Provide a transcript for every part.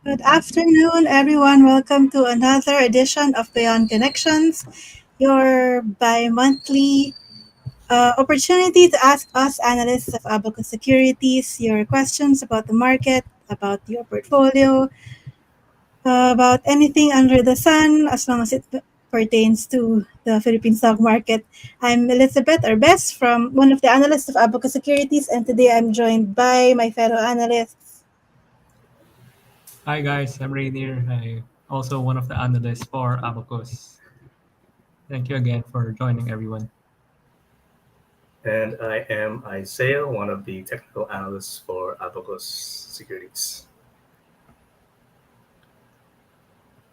Good afternoon, everyone. Welcome to another edition of Beyond Connections, your bi monthly opportunity to ask us, analysts of Abacus Securities, your questions about the market, about your portfolio, about anything under the sun, as long as it pertains to the Philippine stock market. I'm Elizabeth Arbes from one of the analysts of Abacus Securities, and today I'm joined by my fellow analysts. Hi guys, I'm Rainier. I also one of the analysts for Abacus. Thank you again for joining everyone. And I am Isaiah, one of the technical analysts for Abacus Securities.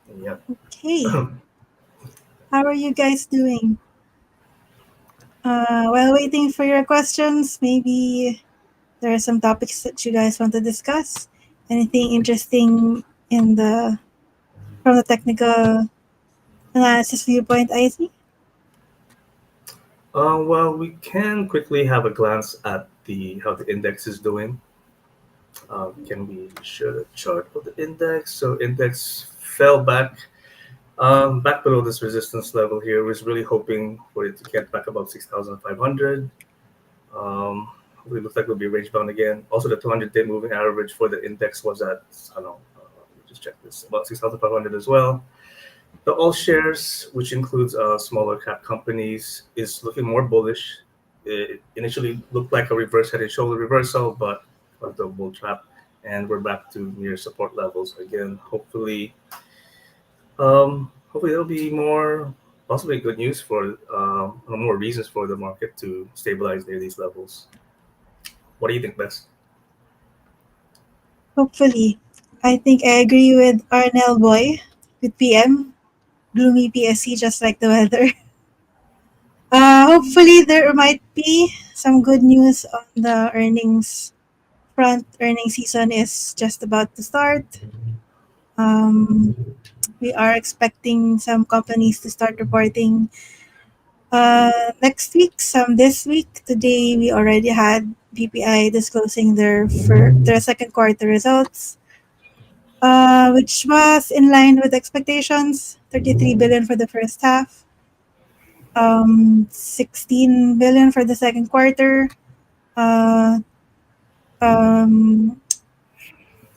Yep. Okay, how are you guys doing? While waiting for your questions, maybe there are some topics that you guys want to discuss. Anything interesting in the from the technical analysis viewpoint, I see. Well, we can quickly have a glance at the how the index is doing. Can we show the chart of the index? So index fell back below this resistance level here. Was really hoping for it to get back above 6,500. It looks like it'll be range bound again. Also, the 200-day moving average for the index was at, I don't know, let me just check this, about 6,500 as well. The all shares, which includes smaller cap companies, is looking more bullish. It initially looked like a reverse head and shoulder reversal, but the bull trap, and we're back to near support levels again. Hopefully there'll be more, possibly good news for more reasons for the market to stabilize near these levels. What do you think, Bess? Hopefully, I think I agree with Arnell Boy with PM. Gloomy PSC, just like the weather. Hopefully, there might be some good news on the earnings front. Earning season is just about to start. Um, we are expecting some companies to start reporting next week, some this week. Today, we already had BPI disclosing their second quarter results, which was in line with expectations. 33 billion for the first half, 16 billion for the second quarter. Uh, um,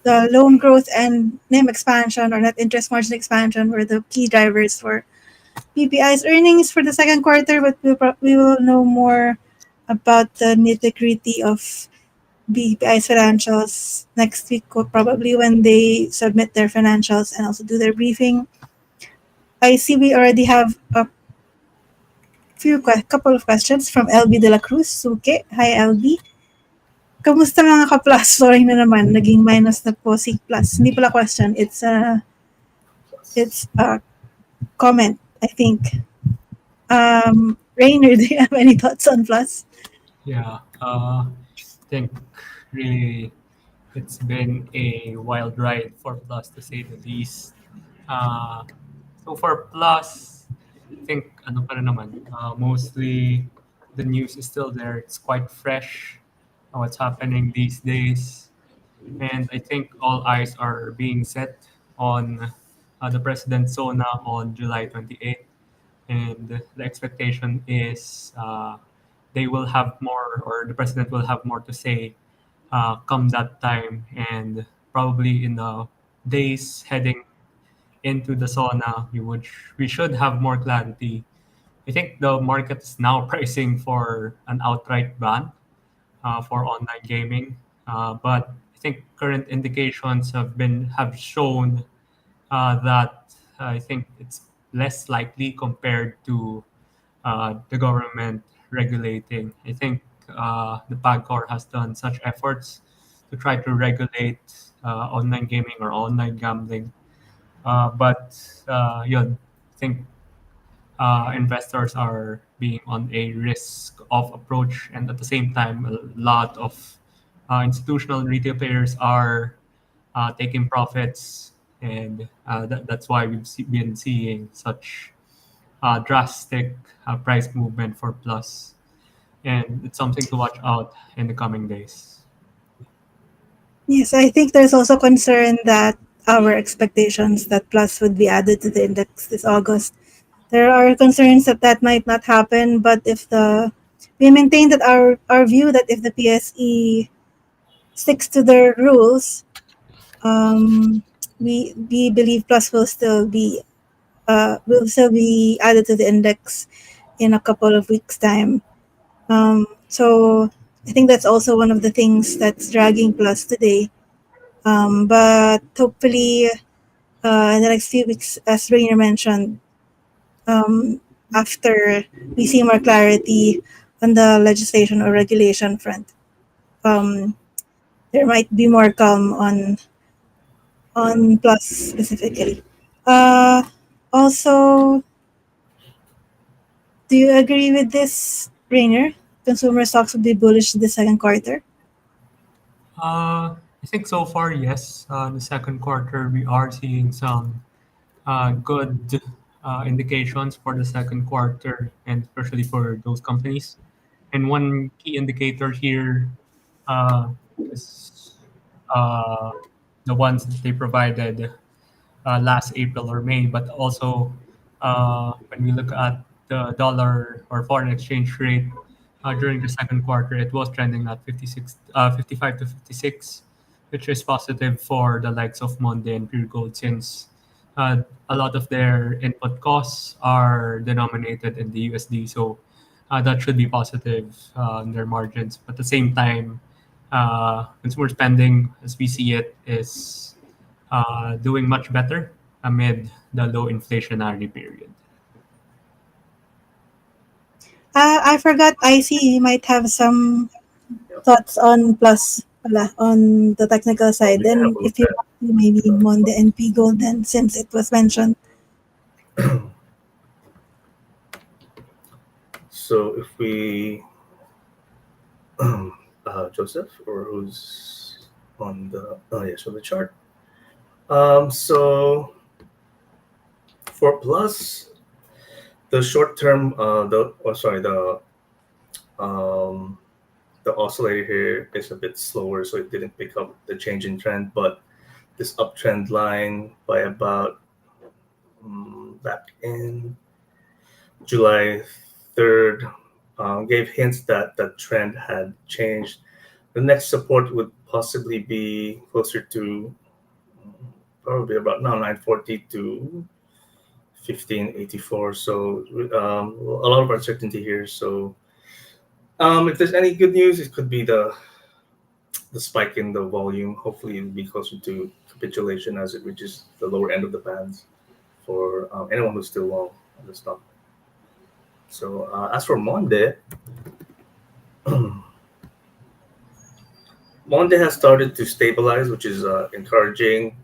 the loan growth and NIM expansion or net interest margin expansion were the key drivers for PPI's earnings for the second quarter, but we will know more about the nitty gritty of BPI's financials next week, probably when they submit their financials and also do their briefing. I see we already have a couple of questions from LB De La Cruz. Suke. Hi, LB. Kamusta mga ka-plus? Sorry na naman, naging minus na po si plus. Hindi pala question, it's a comment, I think. Rainer, do you have any thoughts on plus? Yeah, I think really it's been a wild ride for Plus to say the least. Uh, so for Plus, I think ano pa rin naman, mostly the news is still there. It's quite fresh what's happening these days. And I think all eyes are being set on the President's Zona on July 28th. And the expectation is they will have more, or the President will have more to say come that time. And probably in the days heading into the sauna, we should have more clarity. I think the market is now pricing for an outright ban for online gaming. But I think current indications have shown that I think it's less likely compared to the government regulating. I think the PAGCOR has done such efforts to try to regulate online gaming or online gambling. But yun, I think investors are being on a risk of approach, and at the same time, a lot of institutional and retail players are taking profits, and that's why been seeing such drastic price movement for Plus, and it's something to watch out in the coming days. Yes, I think there's also concern that our expectations that Plus would be added to the index this August. There are concerns that that might not happen, but if the we maintain that our view that if the PSE sticks to their rules, um, we believe Plus will still be added to the index in a couple of weeks' time. So I think that's also one of the things that's dragging Plus today. But hopefully, in the next few weeks, as Rainier mentioned, um, after we see more clarity on the legislation or regulation front, um, there might be more calm on Plus specifically. Uh, Also, do you agree with this, Rainer? Consumer stocks will be bullish the second quarter. I think so far, yes. In the second quarter, we are seeing some good indications for the second quarter, and especially for those companies. And one key indicator here uh, is the ones that they provided last April or May, but also when we look at the dollar or foreign exchange rate during the second quarter, it was trending at 55 to 56, which is positive for the likes of Monde and Pure Gold since a lot of their input costs are denominated in the USD. So that should be positive in their margins. But at the same time, consumer spending, as we see it, is doing much better amid the low inflationary period. I forgot IC might have some thoughts on Plus on the technical Oh, side. we can have Then a look if you at. want to, maybe Monde and P Gold then since it was mentioned. So if we, Joseph, or who's on the, oh yeah, so the chart. So for plus, the short term, um, the oscillator here is a bit slower, so it didn't pick up the change in trend, but this uptrend line by about back in July 3rd gave hints that the trend had changed. The next support would possibly be closer to probably about now 940 to 1584. So a lot of uncertainty here. So if there's any good news, it could be the spike in the volume. Hopefully, it'll be closer to capitulation as it reaches the lower end of the bands for anyone who's still long on the stock. So as for Monde, Monde has started to stabilize, which is encouraging.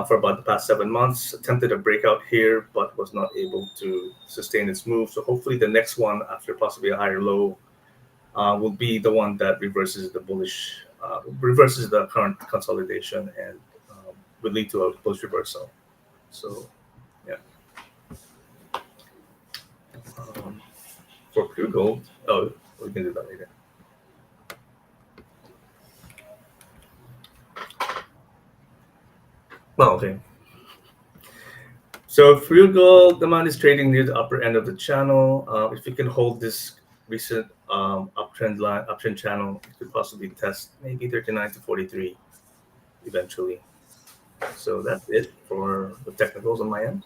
For about the past 7 months, attempted a breakout here, but was not able to sustain its move. So hopefully, the next one after possibly a higher low will be the one that reverses the current consolidation and would lead to a bullish reversal. So yeah, um, for pure gold, oh, we can do that later. Well, okay. So pure gold demand is trading near the upper end of the channel. If you can hold this recent uptrend channel, it could possibly test maybe 39 to 43 eventually. So that's it for the technicals on my end.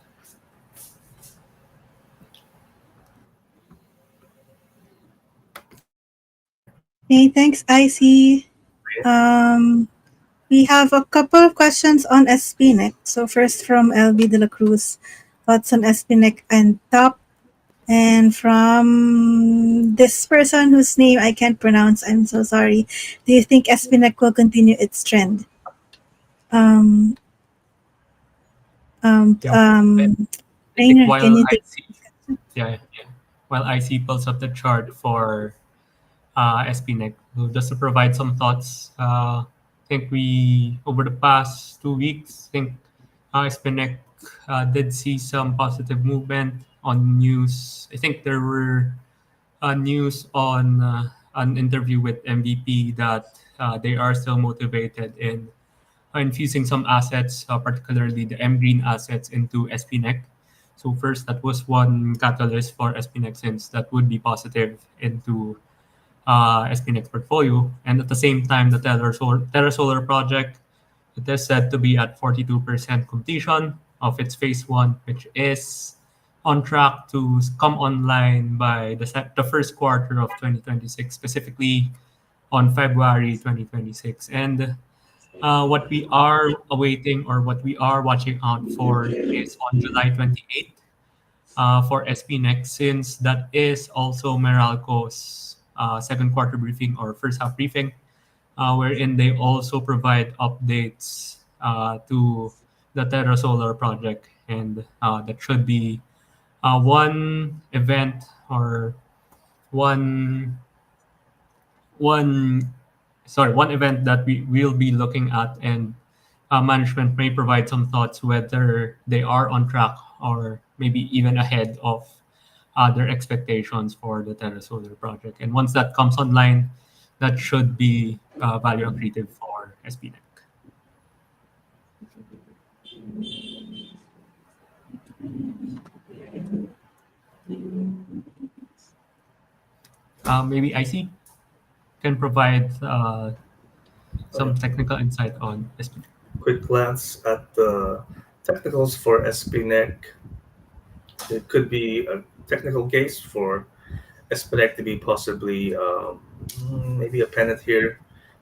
Hey, thanks, IC. Um, we have a couple of questions on SPNIC. So first from LB De La Cruz, thoughts on SPNIC and top. And from this person whose name I can't pronounce, I'm so sorry. Do you think SPNIC will continue its trend? Um, Yeah, I think Rainer, can you take? while I see pulls up the chart for SPNEC, so just to provide some thoughts, I think we over the past 2 weeks, I think SPNEC did see some positive movement on news. I think there were news on an interview with MVP that they are still motivated in infusing some assets, particularly the M Green assets, into SPNEC. So first, that was one catalyst for SPNEC, since that would be positive into SPNEC portfolio. And at the same time, the Terra Solar project, it is said to be at 42% completion of its phase one, which is on track to come online by the first quarter of 2026, specifically on February 2026. And what we are awaiting, or what we are watching out for, is on July 28th for SP Next, since that is also Meralco's second quarter briefing or first half briefing, wherein they also provide updates to the Terra Solar project. And that should be one event, or one one one event that we will be looking at. And management may provide some thoughts whether they are on track, or maybe even ahead of their expectations for the Terra Solar project. And once that comes online, that should be value accretive for SPNEC. Maybe IC can provide Uh, some technical insight on SPNEC. quick glance at the technicals for SPNEC. It could be a technical case for SPNEC to be possibly maybe a pennant here.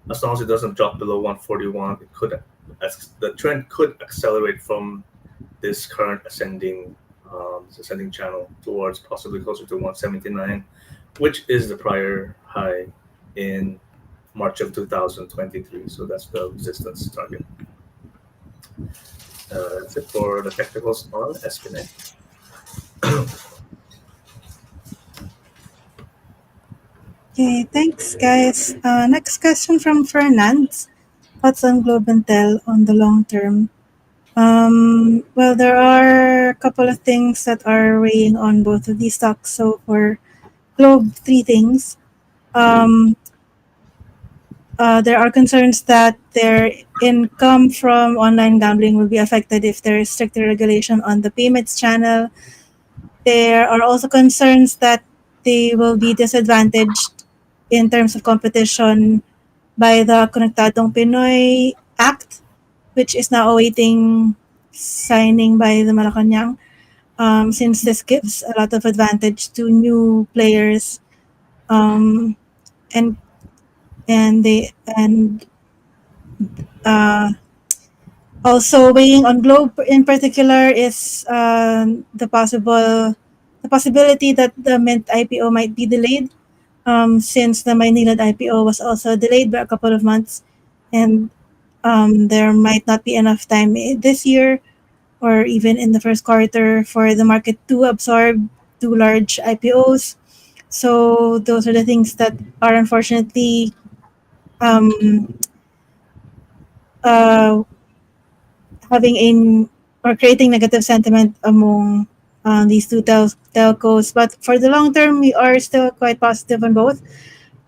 As long as it doesn't drop below 141, it could, as the trend could accelerate from this current ascending channel towards possibly closer to 179, which is the prior high in March of 2023. So that's the resistance target. That's it for the technicals on Espinel. Okay, thanks, guys. Next question from Fernand. Thoughts on Globe and Tel on the long term? Well, there are a couple of things that are weighing on both of these stocks. So for Globe, three things. Um, there are concerns that their income from online gambling will be affected if there is stricter regulation on the payments channel. There are also concerns that they will be disadvantaged in terms of competition by the Konektadong Pinoy Act, which is now awaiting signing by the Malacanang. Since this gives a lot of advantage to new players, um, and and uh, also weighing on Globe in particular is the possibility that the Mint IPO might be delayed, since the Maynilad IPO was also delayed by a couple of months, and there might not be enough time this year or even in the first quarter for the market to absorb two large IPOs. So those are the things that are unfortunately um, uh, having a or creating negative sentiment among these two telcos. But for the long term, we are still quite positive on both.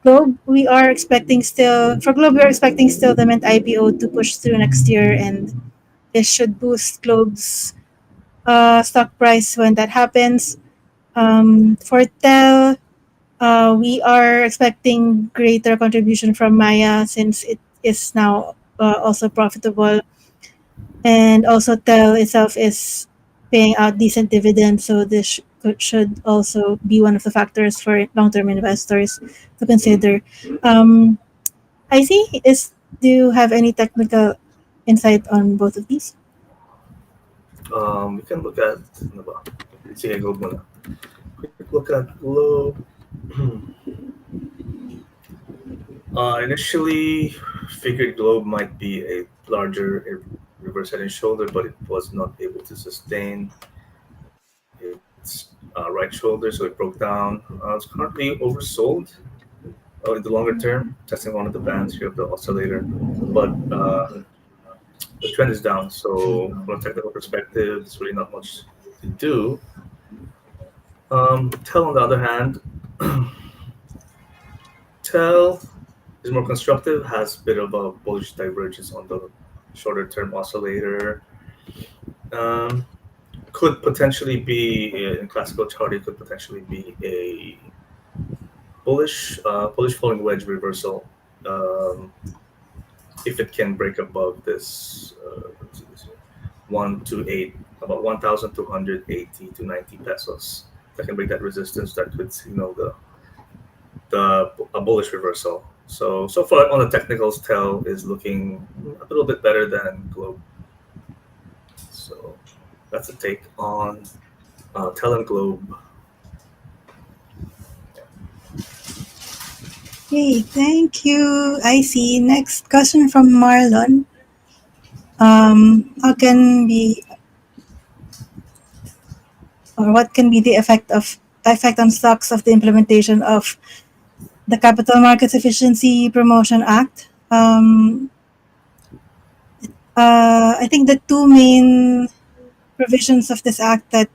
Globe, we are expecting still for Globe, we are expecting still the Mint IPO to push through next year, and this should boost Globe's stock price when that happens. For Tel, we are expecting greater contribution from Maya since it is now also profitable, and also Tel itself is paying out decent dividends, so this should also be one of the factors for long-term investors to consider. Um, I see. Do you have any technical insight on both of these? We can look at ano ba? Sige, Globe muna. Quick look at Globe. Initially, figured Globe might be a larger reverse head and shoulder, but it was not able to sustain its right shoulder, so it broke down. It's currently oversold in the longer term, testing one of the bands here of the oscillator, but the trend is down. So from a technical perspective, there's really not much to do. Tel, on the other hand, Tel is more constructive, has a bit of a bullish divergence on the shorter term oscillator. Um, could potentially be in classical chart. It could potentially be a bullish falling wedge reversal. Um, if it can break above this, let's see this here, 128, about 1,280 to 90 pesos. That can break that resistance. That could signal the a bullish reversal. So far on the technicals, Tel is looking a little bit better than Globe. So that's a take on Tel and Globe. Okay, thank you. I see. Next question from Marlon. How can be or what can be the effect on stocks of the implementation of the Capital Markets Efficiency Promotion Act? I think the two main provisions of this act that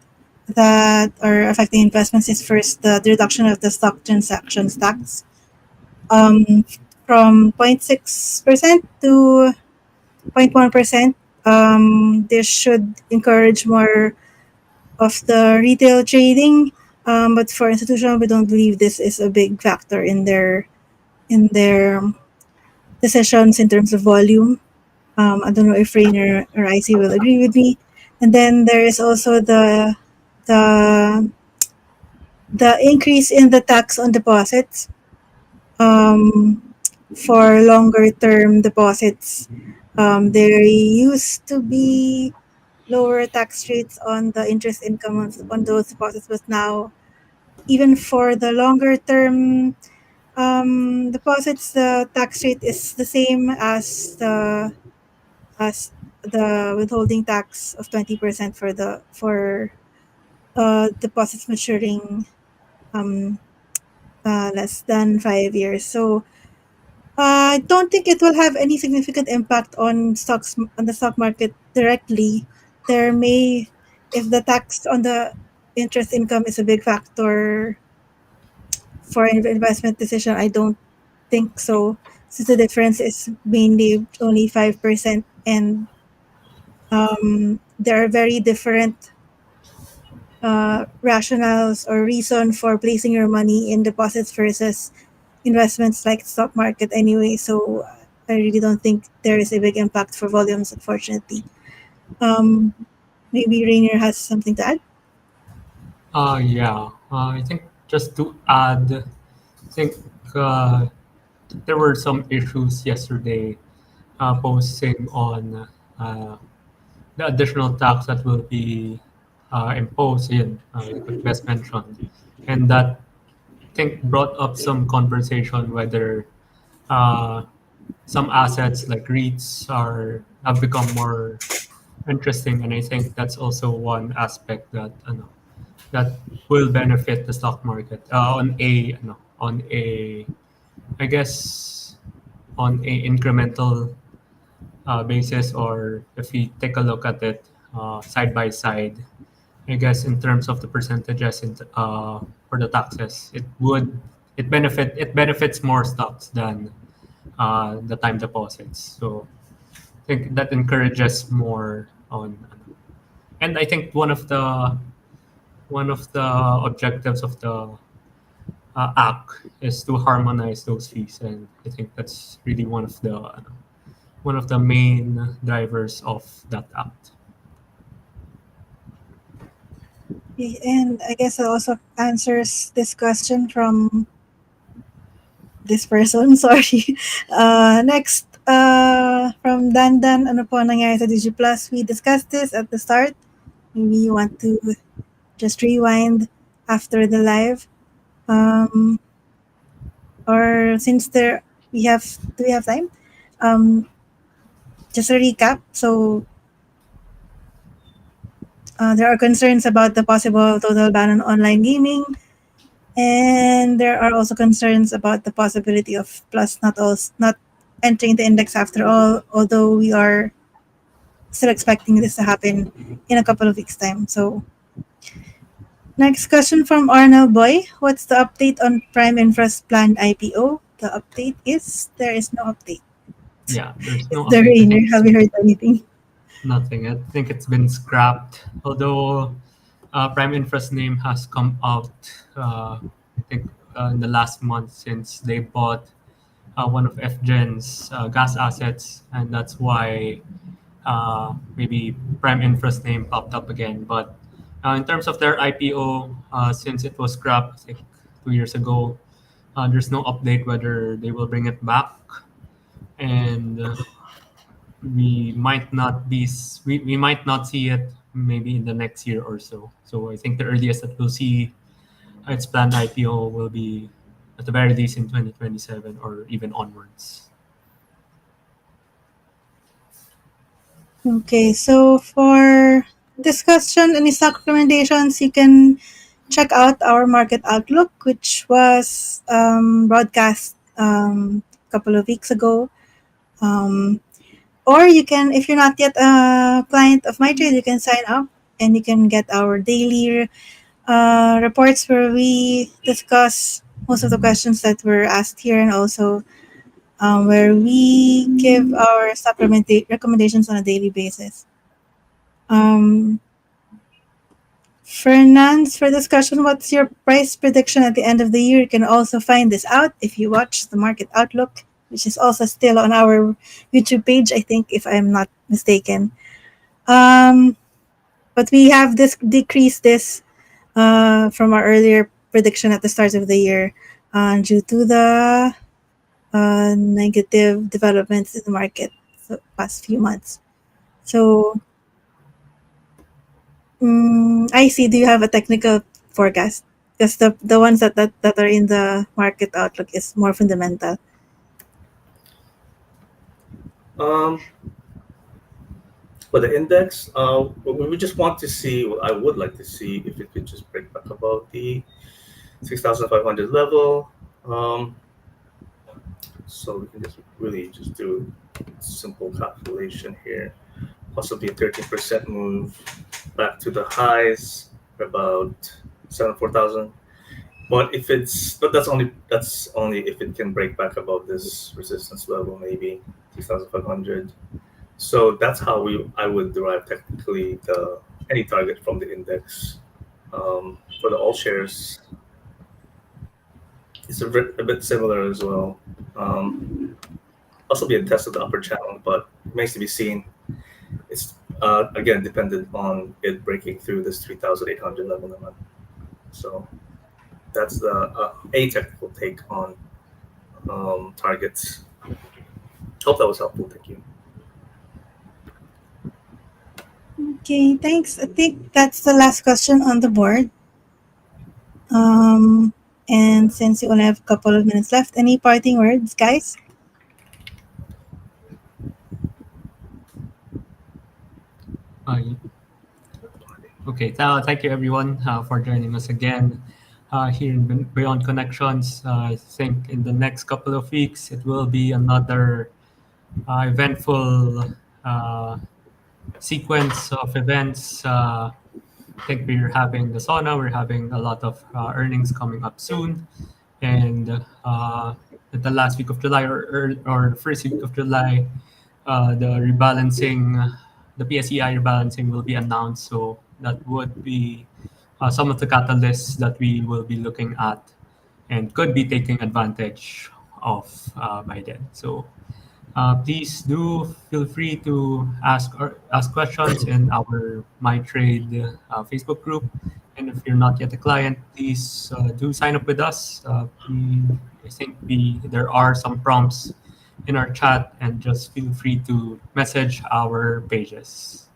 are affecting investments is first the reduction of the stock transactions tax um, from 0.6% to 0.1%. This should encourage more of the retail trading, but for institutional, we don't believe this is a big factor in their decisions in terms of volume. I don't know if Rainer or IC will agree with me. And then there is also the the increase in the tax on deposits um, for longer term deposits. There used to be lower tax rates on the interest income on those deposits, but now even for the longer term deposits, the tax rate is the same as the withholding tax of 20% for deposits maturing um, less than 5 years. So I don't think it will have any significant impact on the stock market directly. There may, if the tax on the interest income is a big factor for an investment decision, I don't think so, since the difference is mainly only 5%, and there are very different rationales or reason for placing your money in deposits versus investments like stock market anyway. So I really don't think there is a big impact for volumes, unfortunately. Um, Maybe Rainier has something to add. Yeah. I think just to add, I think uh, there were some issues yesterday posing on the additional tax that will be imposed in, like what Best mentioned. And that, I think, brought up some conversation whether uh, some assets like REITs have become more interesting. And I think that's also one aspect that that will benefit the stock market on a I guess on a incremental basis, or if we take a look at it side by side. I guess in terms of the percentages for the taxes, it benefits more stocks than the time deposits. So I think that encourages more on, and I think one of the objectives of the act is to harmonize those fees, and I think that's really one of the main drivers of that act. Okay, and I guess it also answers this question from this person. Sorry. Next, from Dandan, ano po nangyari sa Digi Plus? We discussed this at the start. Maybe you want to just rewind after the live. Or since do we have time? Um, just a recap. So there are concerns about the possible total ban on online gaming, and there are also concerns about the possibility of Plus not entering the index after all. Although we are still expecting this to happen in a couple of weeks' time. So next question from Arnold Boy. What's the update on Prime Infra's planned IPO? The update is there is no update. Yeah, there's It's no the update. I Rainier. think it's Have you heard anything? nothing. I think it's been scrapped. Although Prime Infra's name has come out, I think in the last month since they bought one of FGen's gas assets, and that's why maybe Prime Infra's name popped up again. But in terms of their IPO, since it was scrapped, I think 2 years ago, there's no update whether they will bring it back, and we might not see it maybe in the next year or so. So I think the earliest that we'll see its planned IPO will be at the very least in 2027 or even onwards. Okay, so for discussion, any stock recommendations, you can check out our market outlook, which was broadcast a couple of weeks ago. Um, or you can, if you're not yet a client of MyTrade, you can sign up and you can get our daily reports where we discuss most of the questions that were asked here, and also where we give our recommendations on a daily basis. Um, Fernance, for discussion, what's your price prediction at the end of the year? You can also find this out if you watch the Market Outlook, which is also still on our YouTube page, I think, if I'm not mistaken. Um, but we have decreased this from our earlier prediction at the start of the year due to the negative developments in the market the past few months. So, I see. Do you have a technical forecast? Because the ones that are in the market outlook is more fundamental. Um, for the index, we just want to see. I would like to see if it could just break back above the 6,500 level. Um, so we can just really just do simple calculation here. Possibly a 13% move back to the highs, about 74,000. But that's only if it can break back above this resistance level, maybe 6,500. So that's how I would derive technically the any target from the index. For the all shares, it's a bit similar as well. Also be a test of the upper channel, but it remains to be seen. It's again dependent on it breaking through this 3,800 level limit. So that's the a technical take on targets. Hope that was helpful. Thank you. Okay, thanks. I think that's the last question on the board. And since we only have a couple of minutes left, any parting words, guys? Uh, okay, thank you everyone for joining us again here in Beyond Connections. I think in the next couple of weeks it will be another eventful sequence of events. I think we're having the sauna. We're having a lot of earnings coming up soon, and the last week of July or the first week of July, the rebalancing, the PSEI rebalancing will be announced. So that would be some of the catalysts that we will be looking at and could be taking advantage of by then. So please do feel free to ask questions in our MyTrade Facebook group. And if you're not yet a client, please do sign up with us. I think there are some prompts in our chat, and just feel free to message our pages.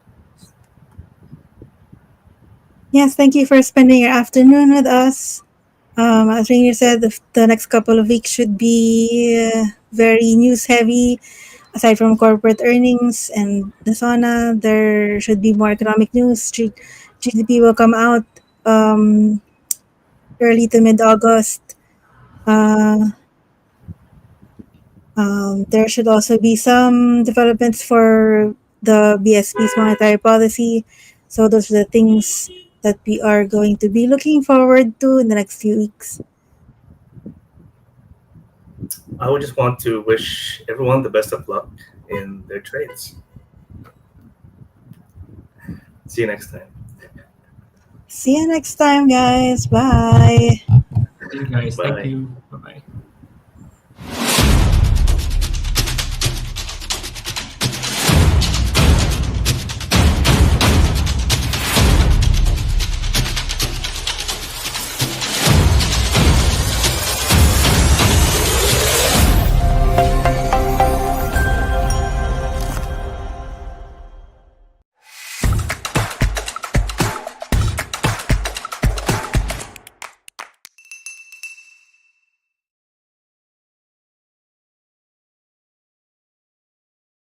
Yes, thank you for spending your afternoon with us. As Rainier said, the next couple of weeks should be very news heavy. Aside from corporate earnings and the sauna, there should be more economic news. GDP will come out early to mid August. Uh, there should also be some developments for the BSP's monetary policy. So those are the things that we are going to be looking forward to in the next few weeks. I would just want to wish everyone the best of luck in their trades. See you next time. See you next time, guys. Bye. See you guys. Thank Bye. you. Bye bye.